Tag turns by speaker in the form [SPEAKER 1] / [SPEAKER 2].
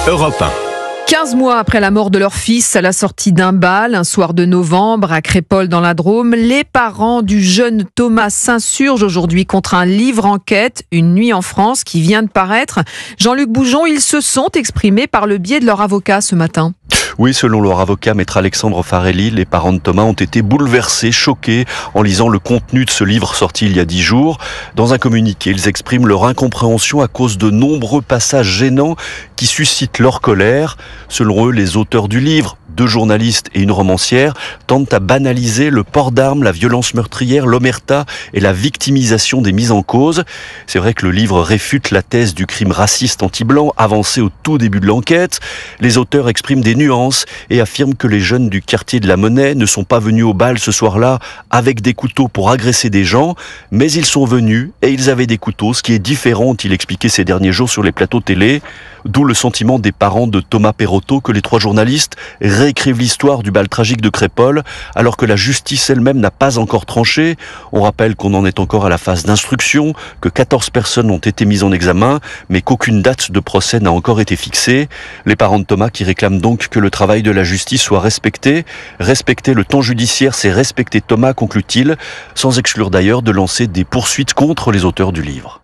[SPEAKER 1] Europe 1.
[SPEAKER 2] 15 mois après la mort de leur fils à la sortie d'un bal, un soir de novembre à Crépol dans la Drôme, les parents du jeune Thomas s'insurgent aujourd'hui contre un livre enquête, Une nuit en France, qui vient de paraître. Jean-Luc Boujon, ils se sont exprimés par le biais de leur avocat ce matin.
[SPEAKER 3] Oui, selon leur avocat, maître Alexandre Farelli, les parents de Thomas ont été bouleversés, choqués en lisant le contenu de ce livre sorti il y a 10 jours. Dans un communiqué, ils expriment leur incompréhension à cause de nombreux passages gênants qui suscitent leur colère. Selon eux, les auteurs du livre, 2 journalistes et une romancière, tentent à banaliser le port d'armes, la violence meurtrière, l'omerta et la victimisation des mises en cause. C'est vrai que le livre réfute la thèse du crime raciste anti-blanc avancée au tout début de l'enquête. Les auteurs expriment des nuances et affirment que les jeunes du quartier de la Monnaie ne sont pas venus au bal ce soir-là avec des couteaux pour agresser des gens, mais ils sont venus et ils avaient des couteaux, ce qui est différent, ont-ils expliqué ces derniers jours sur les plateaux télé. D'où le sentiment des parents de Thomas Perotto que les 3 journalistes réécrivent l'histoire du bal tragique de Crépol, alors que la justice elle-même n'a pas encore tranché. On rappelle qu'on en est encore à la phase d'instruction, que 14 personnes ont été mises en examen, mais qu'aucune date de procès n'a encore été fixée. Les parents de Thomas qui réclament donc que le travail de la justice soit respecté. Respecter le temps judiciaire, c'est respecter Thomas, conclut-il, sans exclure d'ailleurs de lancer des poursuites contre les auteurs du livre.